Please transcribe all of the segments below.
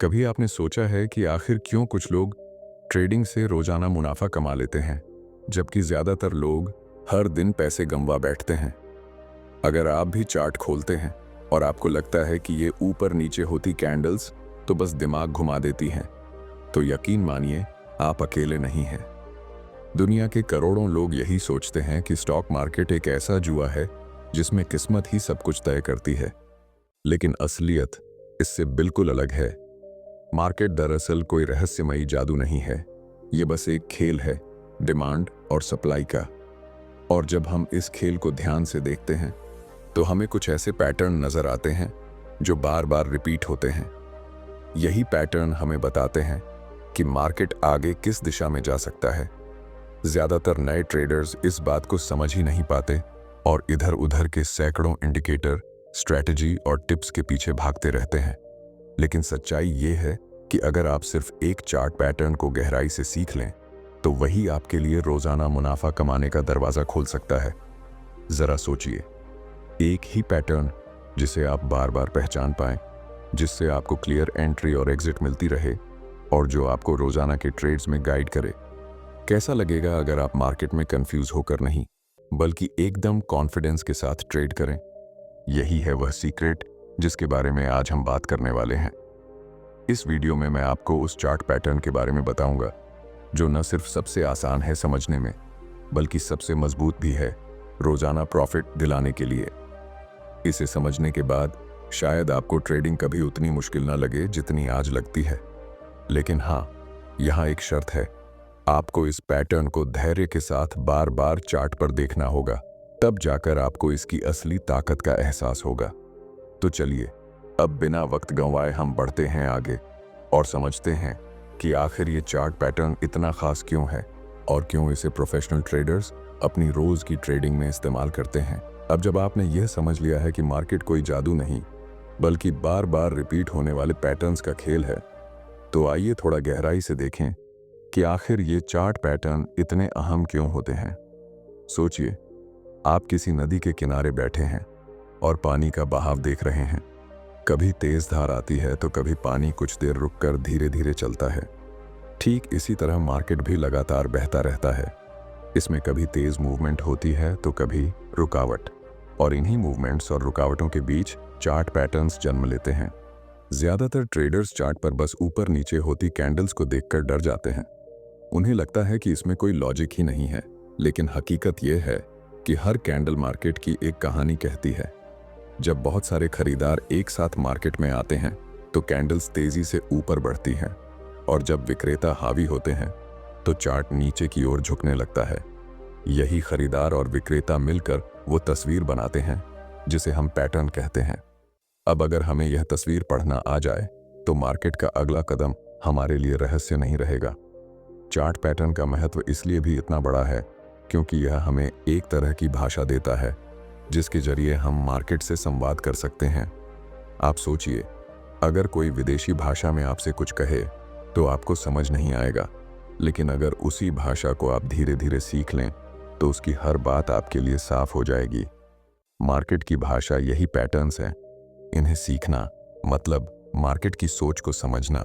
कभी आपने सोचा है कि आखिर क्यों कुछ लोग ट्रेडिंग से रोजाना मुनाफा कमा लेते हैं जबकि ज्यादातर लोग हर दिन पैसे गंवा बैठते हैं? अगर आप भी चार्ट खोलते हैं और आपको लगता है कि ये ऊपर नीचे होती कैंडल्स तो बस दिमाग घुमा देती हैं, तो यकीन मानिए आप अकेले नहीं हैं। दुनिया के करोड़ों लोग यही सोचते हैं कि स्टॉक मार्केट एक ऐसा जुआ है जिसमें किस्मत ही सब कुछ तय करती है। लेकिन असलियत इससे बिल्कुल अलग है। मार्केट दरअसल कोई रहस्यमयी जादू नहीं है, ये बस एक खेल है डिमांड और सप्लाई का। और जब हम इस खेल को ध्यान से देखते हैं तो हमें कुछ ऐसे पैटर्न नजर आते हैं जो बार बार रिपीट होते हैं। यही पैटर्न हमें बताते हैं कि मार्केट आगे किस दिशा में जा सकता है। ज्यादातर नए ट्रेडर्स इस बात को समझ ही नहीं पाते और इधर उधर के सैकड़ों इंडिकेटर, स्ट्रैटेजी और टिप्स के पीछे भागते रहते हैं। लेकिन सच्चाई ये है कि अगर आप सिर्फ एक चार्ट पैटर्न को गहराई से सीख लें तो वही आपके लिए रोजाना मुनाफा कमाने का दरवाजा खोल सकता है। जरा सोचिए, एक ही पैटर्न जिसे आप बार बार पहचान पाएं, जिससे आपको क्लियर एंट्री और एग्जिट मिलती रहे और जो आपको रोजाना के ट्रेड्स में गाइड करे। कैसा लगेगा अगर आप मार्केट में कंफ्यूज होकर नहीं बल्कि एकदम कॉन्फिडेंस के साथ ट्रेड करें? यही है वह सीक्रेट जिसके बारे में आज हम बात करने वाले हैं। इस वीडियो में मैं आपको उस चार्ट पैटर्न के बारे में बताऊंगा जो न सिर्फ सबसे आसान है समझने में बल्कि सबसे मजबूत भी है रोजाना प्रॉफिट दिलाने के लिए। इसे समझने के बाद शायद आपको ट्रेडिंग कभी उतनी मुश्किल ना लगे जितनी आज लगती है। लेकिन हाँ, यहाँ एक शर्त है, आपको इस पैटर्न को धैर्य के साथ बार बार चार्ट पर देखना होगा, तब जाकर आपको इसकी असली ताकत का एहसास होगा। तो चलिए अब बिना वक्त गंवाए हम बढ़ते हैं आगे और समझते हैं कि आखिर ये चार्ट पैटर्न इतना खास क्यों है और क्यों इसे प्रोफेशनल ट्रेडर्स अपनी रोज की ट्रेडिंग में इस्तेमाल करते हैं। अब जब आपने यह समझ लिया है कि मार्केट कोई जादू नहीं बल्कि बार बार रिपीट होने वाले पैटर्न्स का खेल है, तो आइए थोड़ा गहराई से देखें कि आखिर ये चार्ट पैटर्न इतने अहम क्यों होते हैं। सोचिए, आप किसी नदी के किनारे बैठे हैं और पानी का बहाव देख रहे हैं। कभी तेज धार आती है तो कभी पानी कुछ देर रुककर धीरे धीरे चलता है। ठीक इसी तरह मार्केट भी लगातार बहता रहता है। इसमें कभी तेज मूवमेंट होती है तो कभी रुकावट, और इन्हीं मूवमेंट्स और रुकावटों के बीच चार्ट पैटर्न्स जन्म लेते हैं। ज्यादातर ट्रेडर्स चार्ट पर बस ऊपर नीचे होती कैंडल्स को देखकर डर जाते हैं। उन्हें लगता है कि इसमें कोई लॉजिक ही नहीं है, लेकिन हकीकत यह है कि हर कैंडल मार्केट की एक कहानी कहती है। जब बहुत सारे खरीदार एक साथ मार्केट में आते हैं तो कैंडल्स तेजी से ऊपर बढ़ती हैं, और जब विक्रेता हावी होते हैं तो चार्ट नीचे की ओर झुकने लगता है। यही खरीदार और विक्रेता मिलकर वो तस्वीर बनाते हैं जिसे हम पैटर्न कहते हैं। अब अगर हमें यह तस्वीर पढ़ना आ जाए तो मार्केट का अगला कदम हमारे लिए रहस्य नहीं रहेगा। चार्ट पैटर्न का महत्व इसलिए भी इतना बड़ा है क्योंकि यह हमें एक तरह की भाषा देता है जिसके जरिए हम मार्केट से संवाद कर सकते हैं। आप सोचिए, अगर कोई विदेशी भाषा में आपसे कुछ कहे तो आपको समझ नहीं आएगा, लेकिन अगर उसी भाषा को आप धीरे धीरे सीख लें तो उसकी हर बात आपके लिए साफ हो जाएगी। मार्केट की भाषा यही पैटर्न्स हैं। इन्हें सीखना मतलब मार्केट की सोच को समझना,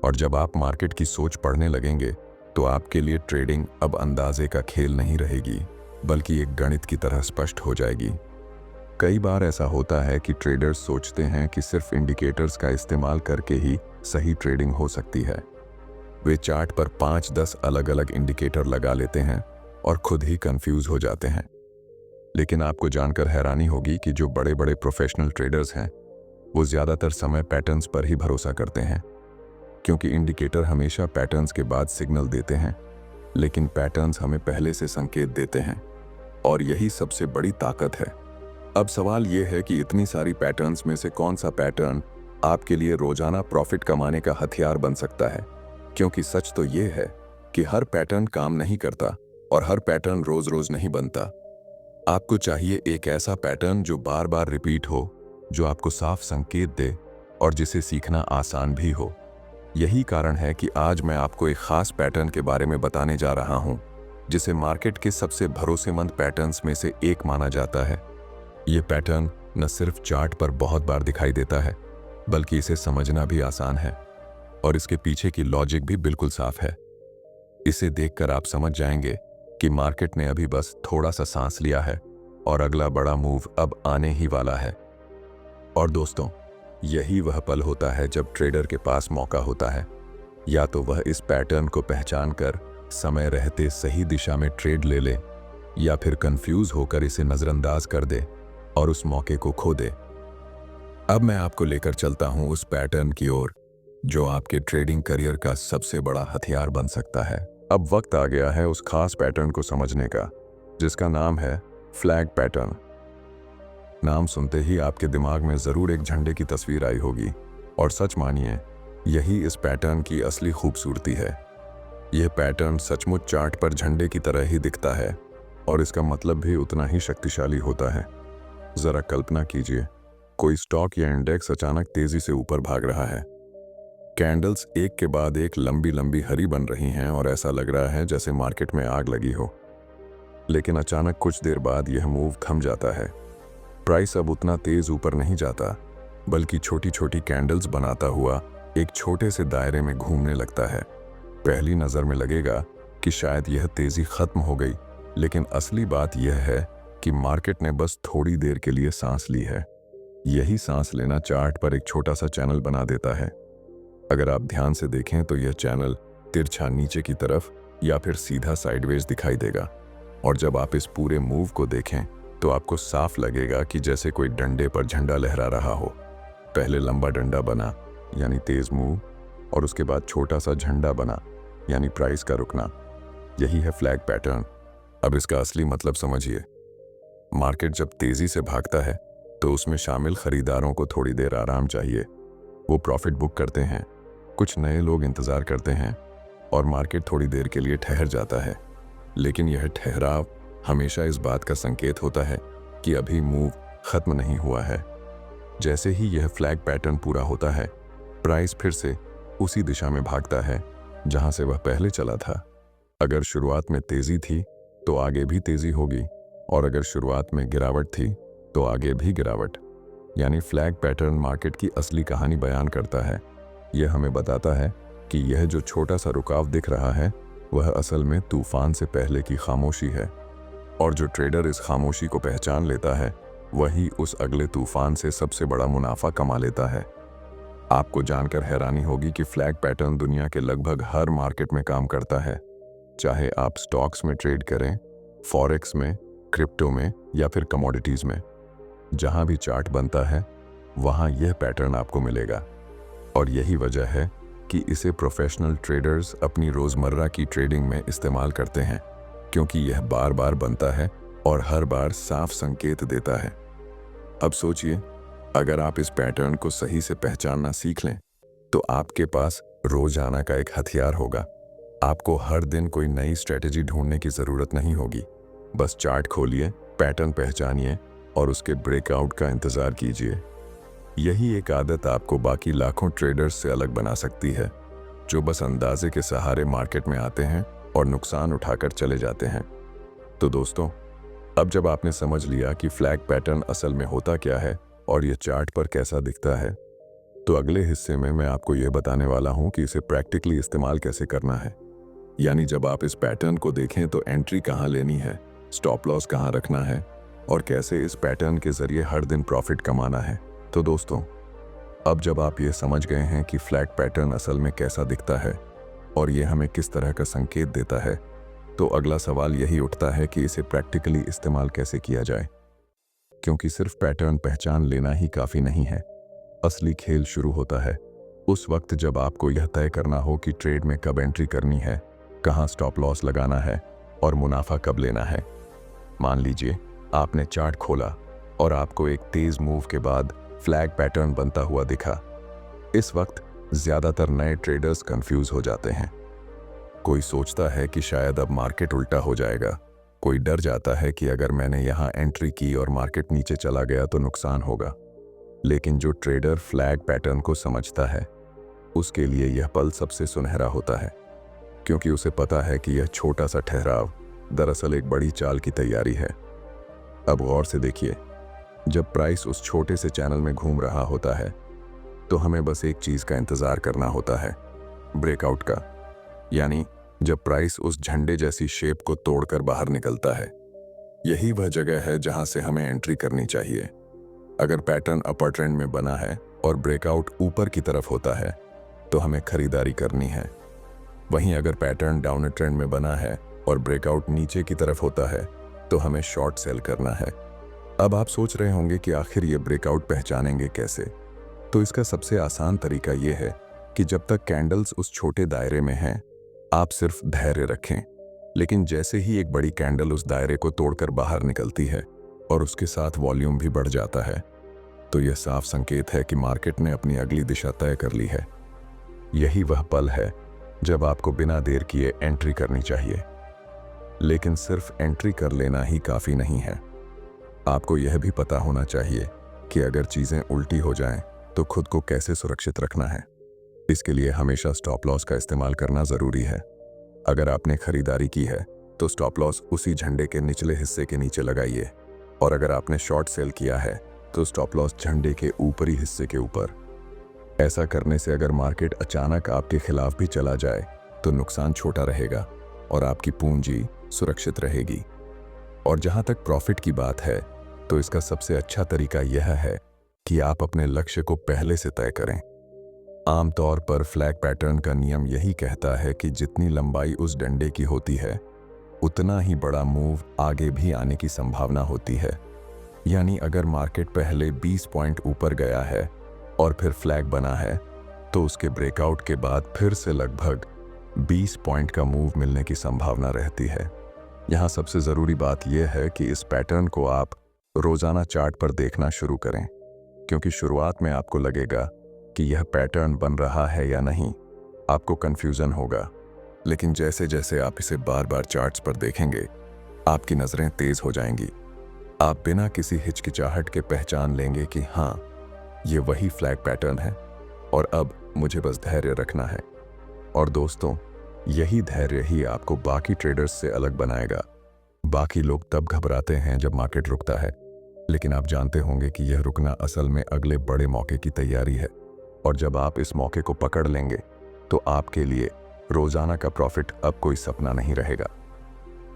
और जब आप मार्केट की सोच पढ़ने लगेंगे तो आपके लिए ट्रेडिंग अब अंदाजे का खेल नहीं रहेगी बल्कि एक गणित की तरह स्पष्ट हो जाएगी। कई बार ऐसा होता है कि ट्रेडर्स सोचते हैं कि सिर्फ इंडिकेटर्स का इस्तेमाल करके ही सही ट्रेडिंग हो सकती है। वे चार्ट पर 5-10 अलग अलग इंडिकेटर लगा लेते हैं और खुद ही कंफ्यूज हो जाते हैं। लेकिन आपको जानकर हैरानी होगी कि जो बड़े बड़े प्रोफेशनल ट्रेडर्स हैं वो ज्यादातर समय पैटर्न्स पर ही भरोसा करते हैं, क्योंकि इंडिकेटर हमेशा पैटर्न्स के बाद सिग्नल देते हैं, लेकिन पैटर्न्स हमें पहले से संकेत देते हैं, और यही सबसे बड़ी ताकत है। अब सवाल यह है कि इतनी सारी पैटर्न्स में से कौन सा पैटर्न आपके लिए रोजाना प्रॉफिट कमाने का हथियार बन सकता है, क्योंकि सच तो यह है कि हर पैटर्न काम नहीं करता और हर पैटर्न रोज रोज नहीं बनता। आपको चाहिए एक ऐसा पैटर्न जो बार बार रिपीट हो, जो आपको साफ संकेत दे और जिसे सीखना आसान भी हो। यही कारण है कि आज मैं आपको एक खास पैटर्न के बारे में बताने जा रहा हूं जिसे मार्केट के सबसे भरोसेमंद पैटर्न्स में से एक माना जाता है। ये पैटर्न न सिर्फ चार्ट पर बहुत बार दिखाई देता है बल्कि इसे समझना भी आसान है। और इसके पीछे की लॉजिक भी बिल्कुल साफ है। इसे देखकर आप समझ जाएंगे कि मार्केट ने अभी बस थोड़ा सा सांस लिया है और अगला बड़ा मूव अब आने ही वाला है। और दोस्तों, यही वह पल होता है जब ट्रेडर के पास मौका होता है। या तो वह इस पैटर्न को पहचान कर समय रहते सही दिशा में ट्रेड ले ले, या फिर कंफ्यूज होकर इसे नजरअंदाज कर दे और उस मौके को खो दे। अब मैं आपको लेकर चलता हूं उस पैटर्न की ओर जो आपके ट्रेडिंग करियर का सबसे बड़ा हथियार बन सकता है। अब वक्त आ गया है उस खास पैटर्न को समझने का जिसका नाम है फ्लैग पैटर्न। नाम सुनते ही आपके दिमाग में जरूर एक झंडे की तस्वीर आई होगी, और सच मानिए यही इस पैटर्न की असली खूबसूरती है। यह पैटर्न सचमुच चार्ट पर झंडे की तरह ही दिखता है और इसका मतलब भी उतना ही शक्तिशाली होता है। जरा कल्पना कीजिए, कोई स्टॉक या इंडेक्स अचानक तेजी से ऊपर भाग रहा है। कैंडल्स एक के बाद एक लंबी लंबी हरी बन रही हैं और ऐसा लग रहा है जैसे मार्केट में आग लगी हो। लेकिन अचानक कुछ देर बाद यह मूव थम जाता है। प्राइस अब उतना तेज ऊपर नहीं जाता, बल्कि छोटी छोटी कैंडल्स बनाता हुआ एक छोटे से दायरे में घूमने लगता है। पहली नज़र में लगेगा कि शायद यह तेजी खत्म हो गई, लेकिन असली बात यह है कि मार्केट ने बस थोड़ी देर के लिए सांस ली है। यही सांस लेना चार्ट पर एक छोटा सा चैनल बना देता है। अगर आप ध्यान से देखें तो यह चैनल तिरछा नीचे की तरफ या फिर सीधा साइडवेज दिखाई देगा। और जब आप इस पूरे मूव को देखें तो आपको साफ लगेगा कि जैसे कोई डंडे पर झंडा लहरा रहा हो। पहले लंबा डंडा बना यानी तेज मूव, और उसके बाद छोटा सा झंडा बना यानी प्राइस का रुकना। यही है फ्लैग पैटर्न। अब इसका असली मतलब समझिए। मार्केट जब तेजी से भागता है तो उसमें शामिल खरीदारों को थोड़ी देर आराम चाहिए। वो प्रॉफिट बुक करते हैं, कुछ नए लोग इंतजार करते हैं और मार्केट थोड़ी देर के लिए ठहर जाता है। लेकिन यह ठहराव हमेशा इस बात का संकेत होता है कि अभी मूव खत्म नहीं हुआ है। जैसे ही यह फ्लैग पैटर्न पूरा होता है, प्राइस फिर से उसी दिशा में भागता है जहां से वह पहले चला था। अगर शुरुआत में तेजी थी तो आगे भी तेजी होगी, और अगर शुरुआत में गिरावट थी तो आगे भी गिरावट। यानी फ्लैग पैटर्न मार्केट की असली कहानी बयान करता है। यह हमें बताता है कि यह जो छोटा सा रुकाव दिख रहा है वह असल में तूफान से पहले की खामोशी है, और जो ट्रेडर इस खामोशी को पहचान लेता है वही उस अगले तूफान से सबसे बड़ा मुनाफा कमा लेता है। आपको जानकर हैरानी होगी कि फ्लैग पैटर्न दुनिया के लगभग हर मार्केट में काम करता है। चाहे आप स्टॉक्स में ट्रेड करें, फॉरेक्स में, क्रिप्टो में या फिर कमोडिटीज में, जहां भी चार्ट बनता है वहां यह पैटर्न आपको मिलेगा। और यही वजह है कि इसे प्रोफेशनल ट्रेडर्स अपनी रोजमर्रा की ट्रेडिंग में इस्तेमाल करते हैं, क्योंकि यह बार बार बनता है और हर बार साफ संकेत देता है। अब सोचिए, अगर आप इस पैटर्न को सही से पहचानना सीख लें तो आपके पास रोजाना का एक हथियार होगा। आपको हर दिन कोई नई स्ट्रेटेजी ढूंढने की जरूरत नहीं होगी। बस चार्ट खोलिए, पैटर्न पहचानिए और उसके ब्रेकआउट का इंतजार कीजिए। यही एक आदत आपको बाकी लाखों ट्रेडर्स से अलग बना सकती है, जो बस अंदाजे के सहारे मार्केट में आते हैं और नुकसान उठाकर चले जाते हैं। तो दोस्तों, अब जब आपने समझ लिया कि फ्लैग पैटर्न असल में होता क्या है और यह चार्ट पर कैसा दिखता है, तो अगले हिस्से में मैं आपको यह बताने वाला हूं कि इसे प्रैक्टिकली इस्तेमाल कैसे करना है। यानी जब आप इस पैटर्न को देखें तो एंट्री कहां लेनी है, स्टॉप लॉस कहां रखना है और कैसे इस पैटर्न के जरिए हर दिन प्रॉफिट कमाना है। तो दोस्तों, अब जब आप ये समझ गए हैं कि फ्लैग पैटर्न असल में कैसा दिखता है और ये हमें किस तरह का संकेत देता है, तो अगला सवाल यही उठता है कि इसे प्रैक्टिकली इस्तेमाल कैसे किया जाए। क्योंकि सिर्फ पैटर्न पहचान लेना ही काफ़ी नहीं है। असली खेल शुरू होता है उस वक्त जब आपको यह तय करना हो कि ट्रेड में कब एंट्री करनी है, कहाँ स्टॉप लॉस लगाना है और मुनाफा कब लेना है। मान लीजिए आपने चार्ट खोला और आपको एक तेज मूव के बाद फ्लैग पैटर्न बनता हुआ दिखा। इस वक्त ज्यादातर नए ट्रेडर्स कंफ्यूज हो जाते हैं। कोई सोचता है कि शायद अब मार्केट उल्टा हो जाएगा, कोई डर जाता है कि अगर मैंने यहाँ एंट्री की और मार्केट नीचे चला गया तो नुकसान होगा। लेकिन जो ट्रेडर फ्लैग पैटर्न को समझता है उसके लिए यह पल सबसे सुनहरा होता है, क्योंकि उसे पता है कि यह छोटा सा ठहराव दरअसल एक बड़ी चाल की तैयारी है। अब गौर से देखिए, जब प्राइस उस छोटे से चैनल में घूम रहा होता है तो हमें बस एक चीज का इंतजार करना होता है, ब्रेकआउट का, यानी जब प्राइस उस झंडे जैसी शेप को तोड़कर बाहर निकलता है। यही वह जगह है जहां से हमें एंट्री करनी चाहिए। अगर पैटर्न अपर ट्रेंड में बना है और ब्रेकआउट ऊपर की तरफ होता है तो हमें खरीदारी करनी है। वहीं अगर पैटर्न डाउन ट्रेंड में बना है और ब्रेकआउट नीचे की तरफ होता है तो हमें शॉर्ट सेल करना है। अब आप सोच रहे होंगे कि आखिर ये ब्रेकआउट पहचानेंगे कैसे? तो इसका सबसे आसान तरीका ये है कि जब तक कैंडल्स उस छोटे दायरे में हैं, आप सिर्फ धैर्य रखें। लेकिन जैसे ही एक बड़ी कैंडल उस दायरे को तोड़कर बाहर निकलती है और उसके साथ वॉल्यूम भी बढ़ जाता है, तो यह साफ संकेत है कि मार्केट ने अपनी अगली दिशा तय कर ली है। यही वह पल है जब आपको बिना देर किए एंट्री करनी चाहिए। लेकिन सिर्फ एंट्री कर लेना ही काफी नहीं है। आपको यह भी पता होना चाहिए कि अगर चीजें उल्टी हो जाएं तो खुद को कैसे सुरक्षित रखना है। इसके लिए हमेशा स्टॉप लॉस का इस्तेमाल करना जरूरी है। अगर आपने खरीदारी की है तो स्टॉप लॉस उसी झंडे के निचले हिस्से के नीचे लगाइए, और अगर आपने शॉर्ट सेल किया है तो स्टॉप लॉस झंडे के ऊपरी हिस्से के ऊपर। ऐसा करने से अगर मार्केट अचानक आपके खिलाफ भी चला जाए तो नुकसान छोटा रहेगा और आपकी पूंजी सुरक्षित रहेगी। और जहां तक प्रॉफिट की बात है तो इसका सबसे अच्छा तरीका यह है कि आप अपने लक्ष्य को पहले से तय करें। आमतौर पर फ्लैग पैटर्न का नियम यही कहता है कि जितनी लंबाई उस डंडे की होती है उतना ही बड़ा मूव आगे भी आने की संभावना होती है। यानी अगर मार्केट पहले 20 पॉइंट ऊपर गया है और फिर फ्लैग बना है तो उसके ब्रेकआउट के बाद फिर से लगभग 20 पॉइंट का मूव मिलने की संभावना रहती है। यहाँ सबसे ज़रूरी बात यह है कि इस पैटर्न को आप रोज़ाना चार्ट पर देखना शुरू करें, क्योंकि शुरुआत में आपको लगेगा कि यह पैटर्न बन रहा है या नहीं, आपको कन्फ्यूज़न होगा। लेकिन जैसे जैसे आप इसे बार बार चार्ट्स पर देखेंगे, आपकी नज़रें तेज़ हो जाएंगी। आप बिना किसी हिचकिचाहट के पहचान लेंगे कि हाँ, ये वही फ्लैग पैटर्न है और अब मुझे बस धैर्य रखना है। और दोस्तों, यही धैर्य ही आपको बाकी ट्रेडर्स से अलग बनाएगा। बाकी लोग तब घबराते हैं जब मार्केट रुकता है, लेकिन आप जानते होंगे कि यह रुकना असल में अगले बड़े मौके की तैयारी है। और जब आप इस मौके को पकड़ लेंगे तो आपके लिए रोजाना का प्रॉफिट अब कोई सपना नहीं रहेगा।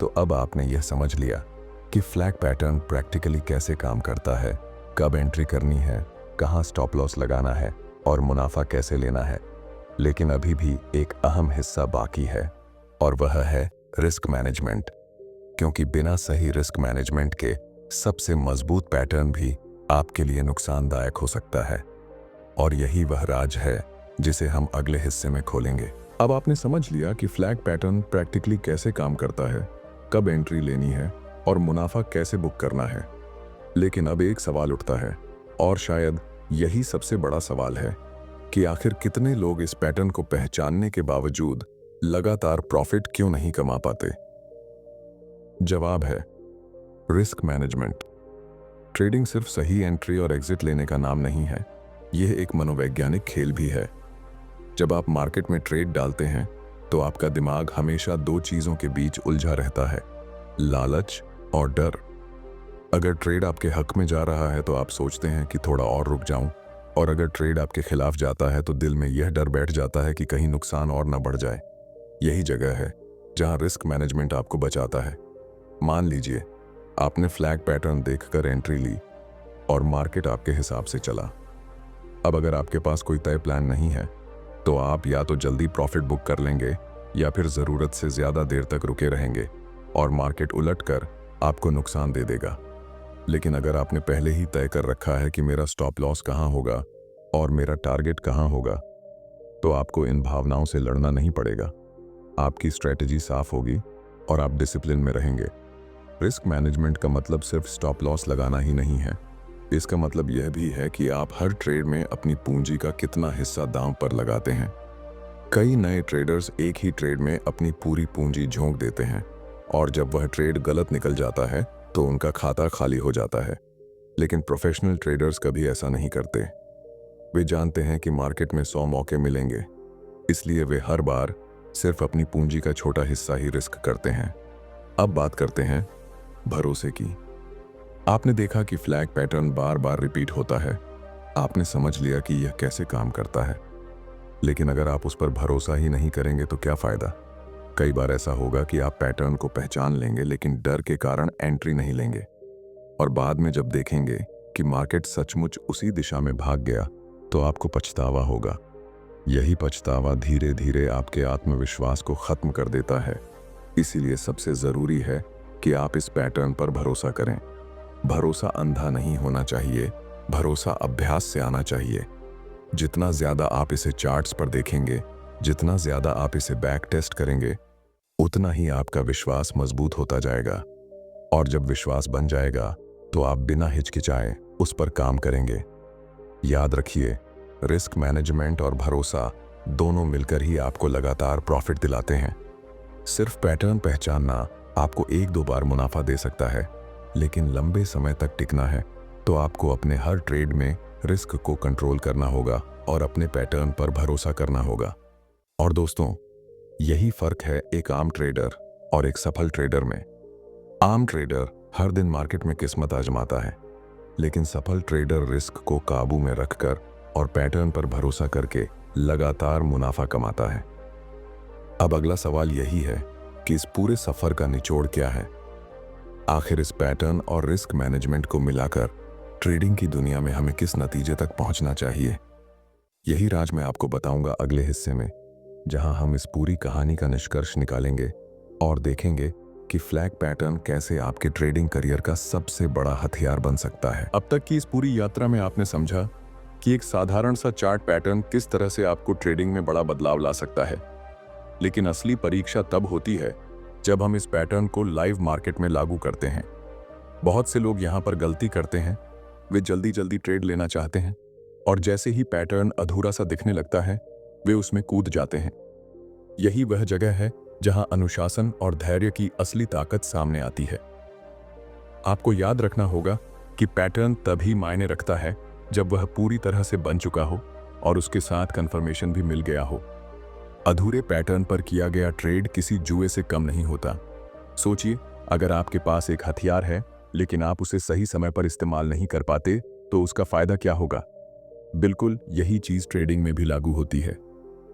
तो अब आपने यह समझ लिया कि फ्लैग पैटर्न प्रैक्टिकली कैसे काम करता है, कब एंट्री करनी है, कहां स्टॉप लॉस लगाना है और मुनाफा कैसे लेना है। लेकिन अभी भी एक अहम हिस्सा बाकी है, और वह है रिस्क मैनेजमेंट। क्योंकि बिना सही रिस्क मैनेजमेंट के सबसे मजबूत पैटर्न भी आपके लिए नुकसानदायक हो सकता है। और यही वह राज है जिसे हम अगले हिस्से में खोलेंगे। अब आपने समझ लिया कि फ्लैग पैटर्न प्रैक्टिकली कैसे काम करता है, कब एंट्री लेनी है और मुनाफा कैसे बुक करना है। लेकिन अब एक सवाल उठता है, और शायद यही सबसे बड़ा सवाल है, कि आखिर कितने लोग इस पैटर्न को पहचानने के बावजूद लगातार प्रॉफिट क्यों नहीं कमा पाते? जवाब है रिस्क मैनेजमेंट। ट्रेडिंग सिर्फ सही एंट्री और एग्जिट लेने का नाम नहीं है, यह एक मनोवैज्ञानिक खेल भी है। जब आप मार्केट में ट्रेड डालते हैं तो आपका दिमाग हमेशा दो चीजों के बीच उलझा रहता है, लालच और डर। अगर ट्रेड आपके हक में जा रहा है तो आप सोचते हैं कि थोड़ा और रुक जाऊं, और अगर ट्रेड आपके खिलाफ जाता है तो दिल में यह डर बैठ जाता है कि कहीं नुकसान और न बढ़ जाए। यही जगह है जहां रिस्क मैनेजमेंट आपको बचाता है। मान लीजिए आपने फ्लैग पैटर्न देखकर एंट्री ली और मार्केट आपके हिसाब से चला। अब अगर आपके पास कोई तय प्लान नहीं है तो आप या तो जल्दी प्रॉफिट बुक कर लेंगे या फिर ज़रूरत से ज़्यादा देर तक रुके रहेंगे और मार्केट उलटकर आपको नुकसान दे देगा। लेकिन अगर आपने पहले ही तय कर रखा है कि मेरा स्टॉप लॉस कहाँ होगा और मेरा टारगेट कहाँ होगा, तो आपको इन भावनाओं से लड़ना नहीं पड़ेगा। आपकी स्ट्रेटजी साफ होगी और आप डिसिप्लिन में रहेंगे। रिस्क मैनेजमेंट का मतलब सिर्फ स्टॉप लॉस लगाना ही नहीं है। इसका मतलब यह भी है कि आप हर ट्रेड में अपनी पूंजी का कितना हिस्सा दांव पर लगाते हैं। कई नए ट्रेडर्स एक ही ट्रेड में अपनी पूरी पूंजी झोंक देते हैं और जब वह ट्रेड गलत निकल जाता है तो उनका खाता खाली हो जाता है। लेकिन प्रोफेशनल ट्रेडर्स कभी ऐसा नहीं करते। वे जानते हैं कि मार्केट में 100 मौके मिलेंगे, इसलिए वे हर बार सिर्फ अपनी पूंजी का छोटा हिस्सा ही रिस्क करते हैं। अब बात करते हैं भरोसे की। आपने देखा कि फ्लैग पैटर्न बार बार रिपीट होता है। आपने समझ लिया कि यह कैसे काम करता है। लेकिन अगर आप उस पर भरोसा ही नहीं करेंगे तो क्या फ़ायदा। कई बार ऐसा होगा कि आप पैटर्न को पहचान लेंगे लेकिन डर के कारण एंट्री नहीं लेंगे, और बाद में जब देखेंगे कि मार्केट सचमुच उसी दिशा में भाग गया तो आपको पछतावा होगा। यही पछतावा धीरे धीरे आपके आत्मविश्वास को खत्म कर देता है। इसीलिए सबसे ज़रूरी है कि आप इस पैटर्न पर भरोसा करें। भरोसा अंधा नहीं होना चाहिए, भरोसा अभ्यास से आना चाहिए। जितना ज़्यादा आप इसे चार्ट्स पर देखेंगे, जितना ज़्यादा आप इसे बैक टेस्ट करेंगे, उतना ही आपका विश्वास मजबूत होता जाएगा। और जब विश्वास बन जाएगा तो आप बिना हिचकिचाए उस पर काम करेंगे। याद रखिए, रिस्क मैनेजमेंट और भरोसा दोनों मिलकर ही आपको लगातार प्रॉफिट दिलाते हैं। सिर्फ पैटर्न पहचानना आपको एक दो बार मुनाफा दे सकता है, लेकिन लंबे समय तक टिकना है तो आपको अपने हर ट्रेड में रिस्क को कंट्रोल करना होगा और अपने पैटर्न पर भरोसा करना होगा। और दोस्तों, यही फर्क है एक आम ट्रेडर और एक सफल ट्रेडर में। आम ट्रेडर हर दिन मार्केट में किस्मत आजमाता है, लेकिन सफल ट्रेडर रिस्क को काबू में रखकर और पैटर्न पर भरोसा करके लगातार मुनाफा कमाता है। अब अगला सवाल यही है कि इस पूरे सफर का निचोड़ क्या है। आखिर इस पैटर्न और रिस्क मैनेजमेंट को मिलाकर ट्रेडिंग की दुनिया में हमें किस नतीजे तक पहुंचना चाहिए, यही राज मैं आपको बताऊंगा अगले हिस्से में, जहां हम इस पूरी कहानी का निष्कर्ष निकालेंगे और देखेंगे कि फ्लैग पैटर्न कैसे आपके ट्रेडिंग करियर का सबसे बड़ा हथियार बन सकता है। अब तक की इस पूरी यात्रा में आपने समझा कि एक साधारण सा चार्ट पैटर्न किस तरह से आपको ट्रेडिंग में बड़ा बदलाव ला सकता है, लेकिन असली परीक्षा तब होती है जब हम इस पैटर्न को लाइव मार्केट में लागू करते हैं। बहुत से लोग यहाँ पर गलती करते हैं, वे जल्दी जल्दी ट्रेड लेना चाहते हैं और जैसे ही पैटर्न अधूरा सा दिखने लगता है वे उसमें कूद जाते हैं। यही वह जगह है जहां अनुशासन और धैर्य की असली ताकत सामने आती है। आपको याद रखना होगा कि पैटर्न तभी मायने रखता है जब वह पूरी तरह से बन चुका हो और उसके साथ कंफर्मेशन भी मिल गया हो। अधूरे पैटर्न पर किया गया ट्रेड किसी जुए से कम नहीं होता। सोचिए, अगर आपके पास एक हथियार है लेकिन आप उसे सही समय पर इस्तेमाल नहीं कर पाते तो उसका फायदा क्या होगा। बिल्कुल यही चीज ट्रेडिंग में भी लागू होती है।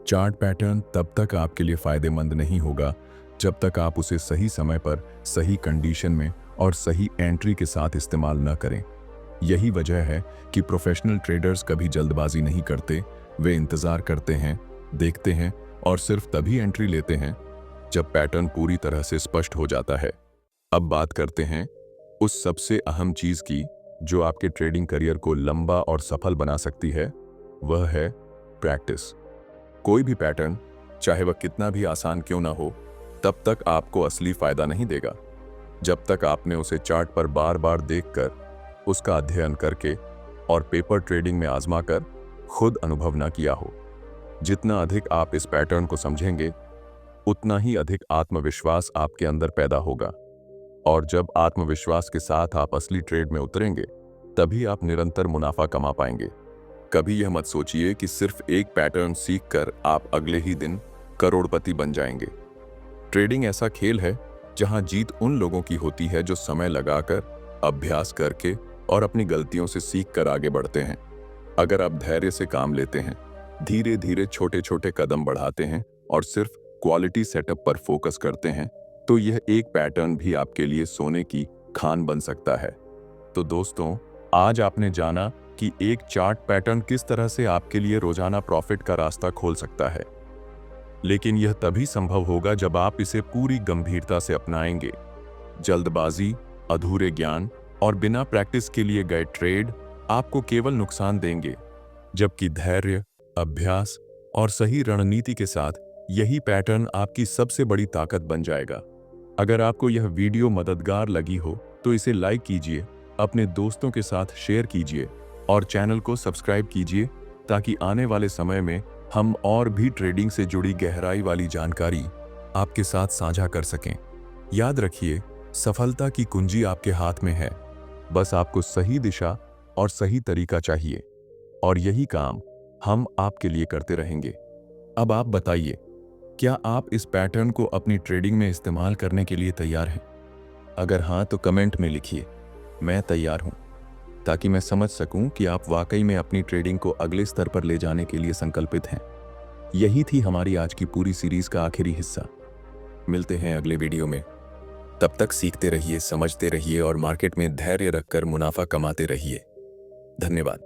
चार्ट पैटर्न तब तक आपके लिए फायदेमंद नहीं होगा जब तक आप उसे सही समय पर, सही कंडीशन में और सही एंट्री के साथ इस्तेमाल न करें। यही वजह है कि प्रोफेशनल ट्रेडर्स कभी जल्दबाजी नहीं करते। वे इंतजार करते हैं, देखते हैं और सिर्फ तभी एंट्री लेते हैं जब पैटर्न पूरी तरह से स्पष्ट हो जाता है। अब बात करते हैं उस सबसे अहम चीज की जो आपके ट्रेडिंग करियर को लंबा और सफल बना सकती है, वह है प्रैक्टिस। कोई भी पैटर्न, चाहे वह कितना भी आसान क्यों ना हो, तब तक आपको असली फायदा नहीं देगा जब तक आपने उसे चार्ट पर बार बार देखकर, उसका अध्ययन करके और पेपर ट्रेडिंग में आजमाकर खुद अनुभव न किया हो। जितना अधिक आप इस पैटर्न को समझेंगे, उतना ही अधिक आत्मविश्वास आपके अंदर पैदा होगा, और जब आत्मविश्वास के साथ आप असली ट्रेड में उतरेंगे, तभी आप निरंतर मुनाफा कमा पाएंगे। कभी यह मत सोचिए कि सिर्फ एक पैटर्न सीखकर आप अगले ही दिन करोड़पति बन जाएंगे। ट्रेडिंग ऐसा खेल है जहां जीत उन लोगों की होती है जो समय लगाकर, अभ्यास करके और अपनी गलतियों से सीखकर आगे बढ़ते हैं। अगर आप धैर्य से काम लेते हैं, धीरे धीरे छोटे छोटे कदम बढ़ाते हैं और सिर्फ क्वालिटी सेटअप पर फोकस करते हैं, तो यह एक पैटर्न भी आपके लिए सोने की खान बन सकता है। तो दोस्तों, आज आपने जाना कि एक चार्ट पैटर्न किस तरह से आपके लिए रोजाना प्रॉफिट का रास्ता खोल सकता है, लेकिन यह तभी संभव होगा जब आप इसे पूरी गंभीरता से अपनाएंगे। जल्दबाजी, अधूरे ज्ञान और बिना प्रैक्टिस के लिए गए ट्रेड आपको केवल नुकसान देंगे, जबकि धैर्य, अभ्यास और सही रणनीति के साथ यही पैटर्न आपकी सबसे बड़ी ताकत बन जाएगा। अगर आपको यह वीडियो मददगार लगी हो तो इसे लाइक कीजिए, अपने दोस्तों के साथ शेयर कीजिए और चैनल को सब्सक्राइब कीजिए ताकि आने वाले समय में हम और भी ट्रेडिंग से जुड़ी गहराई वाली जानकारी आपके साथ साझा कर सकें। याद रखिए, सफलता की कुंजी आपके हाथ में है, बस आपको सही दिशा और सही तरीका चाहिए, और यही काम हम आपके लिए करते रहेंगे। अब आप बताइए, क्या आप इस पैटर्न को अपनी ट्रेडिंग में इस्तेमाल करने के लिए तैयार हैं? अगर हाँ, तो कमेंट में लिखिए, मैं तैयार हूं, ताकि मैं समझ सकूं कि आप वाकई में अपनी ट्रेडिंग को अगले स्तर पर ले जाने के लिए संकल्पित हैं। यही थी हमारी आज की पूरी सीरीज का आखिरी हिस्सा। मिलते हैं अगले वीडियो में। तब तक सीखते रहिए, समझते रहिए और मार्केट में धैर्य रखकर मुनाफा कमाते रहिए। धन्यवाद।